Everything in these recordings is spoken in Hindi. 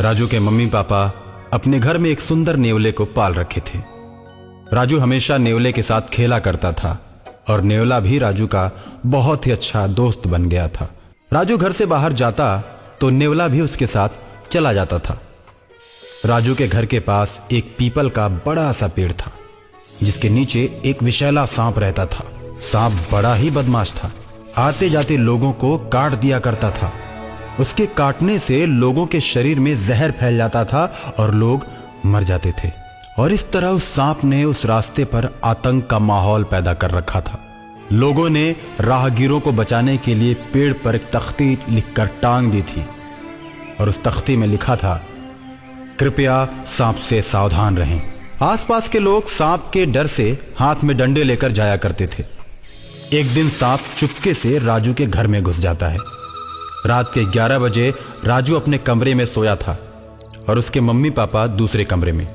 राजू के मम्मी पापा अपने घर में एक सुंदर नेवले को पाल रखे थे। राजू हमेशा नेवले के साथ खेला करता था और नेवला भी राजू का बहुत ही अच्छा दोस्त बन गया था। राजू घर से बाहर जाता तो नेवला भी उसके साथ चला जाता था। राजू के घर के पास एक पीपल का बड़ा सा पेड़ था जिसके नीचे एक विषैला सांप रहता था। सांप बड़ा ही बदमाश था, आते जाते लोगों को काट दिया करता था। उसके काटने से लोगों के शरीर में जहर फैल जाता था और लोग मर जाते थे। और इस तरह उस सांप ने उस रास्ते पर आतंक का माहौल पैदा कर रखा था। लोगों ने राहगीरों को बचाने के लिए पेड़ पर एक तख्ती लिखकर टांग दी थी और उस तख्ती में लिखा था, कृपया सांप से सावधान रहें। आसपास के लोग सांप के डर से हाथ में डंडे लेकर जाया करते थे। एक दिन सांप चुपके से राजू के घर में घुस जाता है। रात के 11 बजे राजू अपने कमरे में सोया था और उसके मम्मी पापा दूसरे कमरे में।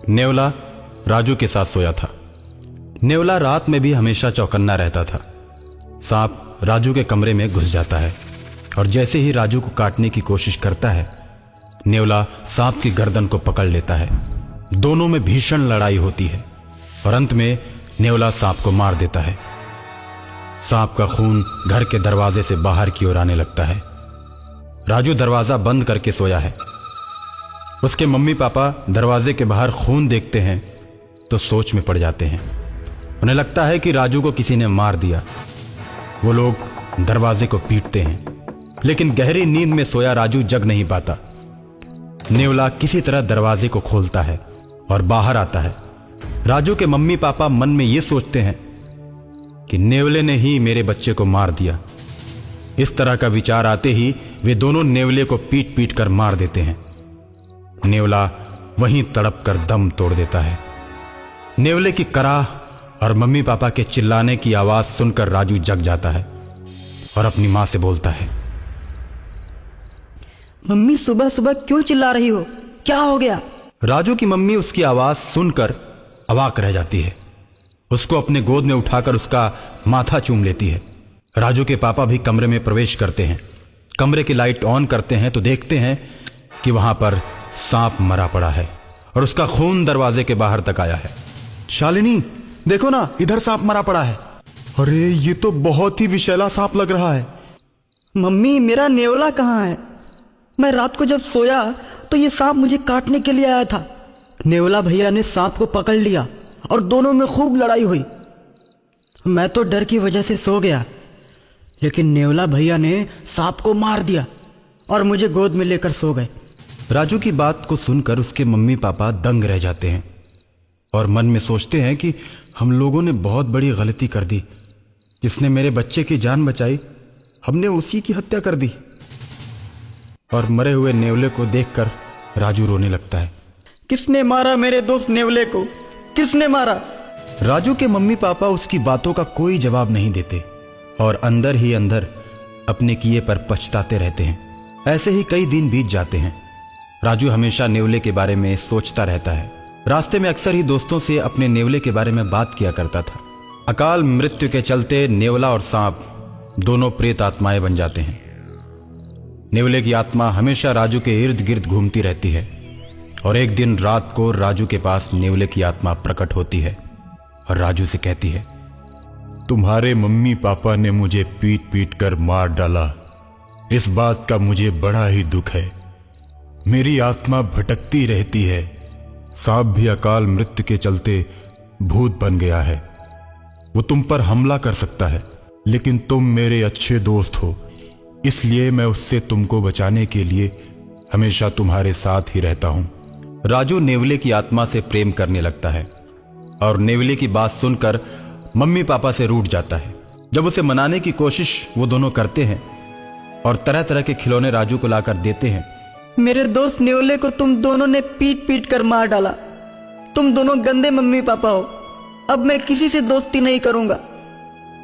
नेवला राजू के साथ सोया था। नेवला रात में भी हमेशा चौकन्ना रहता था। सांप राजू के कमरे में घुस जाता है और जैसे ही राजू को काटने की कोशिश करता है, नेवला सांप की गर्दन को पकड़ लेता है। दोनों में भीषण लड़ाई होती है और अंत में नेवला सांप को मार देता है। सांप का खून घर के दरवाजे से बाहर की ओर आने लगता है। राजू दरवाजा बंद करके सोया है। उसके मम्मी पापा दरवाजे के बाहर खून देखते हैं तो सोच में पड़ जाते हैं। उन्हें लगता है कि राजू को किसी ने मार दिया। वो लोग दरवाजे को पीटते हैं, लेकिन गहरी नींद में सोया राजू जग नहीं पाता। नेवला किसी तरह दरवाजे को खोलता है और बाहर आता है। राजू के मम्मी पापा मन में ये सोचते हैं कि नेवले ने ही मेरे बच्चे को मार दिया। इस तरह का विचार आते ही वे दोनों नेवले को पीट पीट कर मार देते हैं। नेवला वहीं तड़प कर दम तोड़ देता है। नेवले की कराह और मम्मी पापा के चिल्लाने की आवाज सुनकर राजू जग जाता है और अपनी मां से बोलता है, मम्मी सुबह सुबह क्यों चिल्ला रही हो? क्या हो गया? राजू की मम्मी उसकी आवाज सुनकर अवाक रह जाती है। उसको अपने गोद में उठाकर उसका माथा चूम लेती है। राजू के पापा भी कमरे में प्रवेश करते हैं। कमरे की लाइट ऑन करते हैं तो देखते हैं कि वहां पर सांप मरा पड़ा है और उसका खून दरवाजे के बाहर तक आया है। शालिनी, देखो ना, इधर सांप मरा पड़ा है। अरे ये तो बहुत ही विषैला सांप लग रहा है। मम्मी, मेरा नेवला कहाँ है? मैं रात को जब सोया तो ये सांप मुझे काटने के लिए आया था। नेवला भैया ने सांप को पकड़ लिया और दोनों में खूब लड़ाई हुई। मैं तो डर की वजह से सो गया, लेकिन नेवला भैया ने सांप को मार दिया और मुझे गोद में लेकर सो गए। राजू की बात को सुनकर उसके मम्मी पापा दंग रह जाते हैं और मन में सोचते हैं कि हम लोगों ने बहुत बड़ी गलती कर दी। जिसने मेरे बच्चे की जान बचाई, हमने उसी की हत्या कर दी। और मरे हुए नेवले को देखकर राजू रोने लगता है। किसने मारा मेरे दोस्त नेवले को? किसने मारा? राजू के मम्मी पापा उसकी बातों का कोई जवाब नहीं देते और अंदर ही अंदर अपने किए पर पछताते रहते हैं। ऐसे ही कई दिन बीत जाते हैं। राजू हमेशा नेवले के बारे में सोचता रहता है। रास्ते में अक्सर ही दोस्तों से अपने नेवले के बारे में बात किया करता था। अकाल मृत्यु के चलते नेवला और सांप दोनों प्रेत आत्माएं बन जाते हैं। नेवले की आत्मा हमेशा राजू के इर्द गिर्द घूमती रहती है और एक दिन रात को राजू के पास नेवले की आत्मा प्रकट होती है और राजू से कहती है, तुम्हारे मम्मी पापा ने मुझे पीट पीट कर मार डाला। इस बात का मुझे बड़ा ही दुख है। मेरी आत्मा भटकती रहती है। सांप भी अकाल मृत्यु के चलते भूत बन गया है। वो तुम पर हमला कर सकता है, लेकिन तुम मेरे अच्छे दोस्त हो, इसलिए मैं उससे तुमको बचाने के लिए हमेशा तुम्हारे साथ ही रहता हूं। राजू नेवले की आत्मा से प्रेम करने लगता है और नेवले की बात सुनकर मम्मी पापा से रूठ जाता है। जब उसे मनाने की कोशिश वो दोनों करते हैं और तरह तरह के खिलौने राजू को लाकर देते हैं। मेरे दोस्त नेवले को तुम दोनों ने पीट पीट कर मार डाला। तुम दोनों गंदे मम्मी पापा हो। अब मैं किसी से दोस्ती नहीं करूंगा।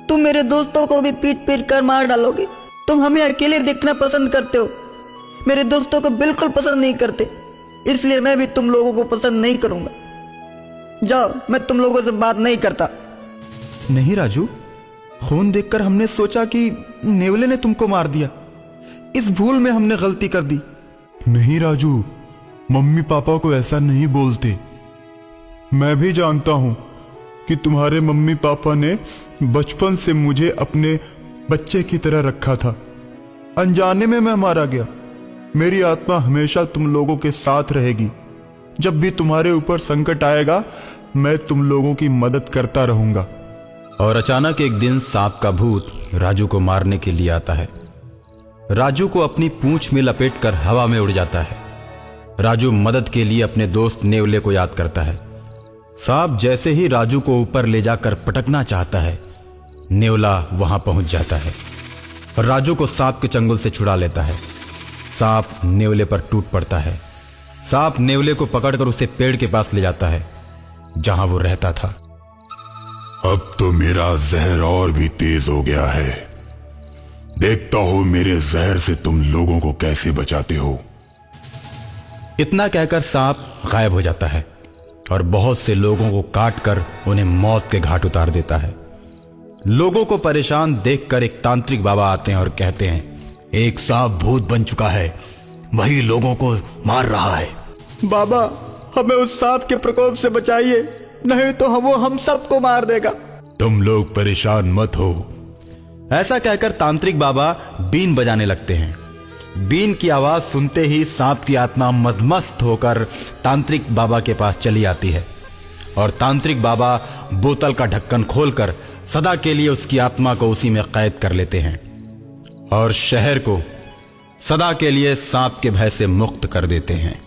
तुम मेरे दोस्तों को भी पीट पीट कर मार डालोगे। तुम हमें अकेले देखना पसंद करते हो, मेरे दोस्तों को बिल्कुल पसंद नहीं करते, इसलिए मैं भी तुम लोगों को पसंद नहीं करूंगा। जाओ, मैं तुम लोगों से बात नहीं करता। नहीं राजू, खून देखकर हमने सोचा कि नेवले ने तुमको मार दिया। इस भूल में हमने गलती कर दी, नहीं राजू, मम्मी पापा को ऐसा नहीं बोलते। मैं भी जानता हूं कि तुम्हारे मम्मी पापा ने बचपन से मुझे अपने बच्चे की तरह रखा था। अनजाने में मैं मारा गया। मेरी आत्मा हमेशा तुम लोगों के साथ रहेगी। जब भी तुम्हारे ऊपर संकट आएगा, मैं तुम लोगों की मदद करता रहूंगा। और अचानक एक दिन सांप का भूत राजू को मारने के लिए आता है। राजू को अपनी पूंछ में लपेटकर हवा में उड़ जाता है। राजू मदद के लिए अपने दोस्त नेवले को याद करता है। सांप जैसे ही राजू को ऊपर ले जाकर पटकना चाहता है, नेवला वहां पहुंच जाता है और राजू को सांप के चंगुल से छुड़ा लेता है। सांप नेवले पर टूट पड़ता है। सांप नेवले को पकड़कर उसे पेड़ के पास ले जाता है जहां वो रहता था। अब तो मेरा जहर और भी तेज हो गया है। देखता हो मेरे जहर से तुम लोगों को कैसे बचाते हो। इतना कहकर सांप गायब हो जाता है और बहुत से लोगों को काटकर उन्हें मौत के घाट उतार देता है। लोगों को परेशान देखकर एक तांत्रिक बाबा आते हैं और कहते हैं, एक सांप भूत बन चुका है, वही लोगों को मार रहा है। बाबा, हमें उस सांप के प्रकोप से बचाइए, नहीं तो वो हम सबको मार देगा। तुम लोग परेशान मत हो। ऐसा कहकर तांत्रिक बाबा बीन बजाने लगते हैं। बीन की आवाज सुनते ही सांप की आत्मा मदमस्त होकर तांत्रिक बाबा के पास चली आती है और तांत्रिक बाबा बोतल का ढक्कन खोलकर सदा के लिए उसकी आत्मा को उसी में कैद कर लेते हैं और शहर को सदा के लिए सांप के भय से मुक्त कर देते हैं।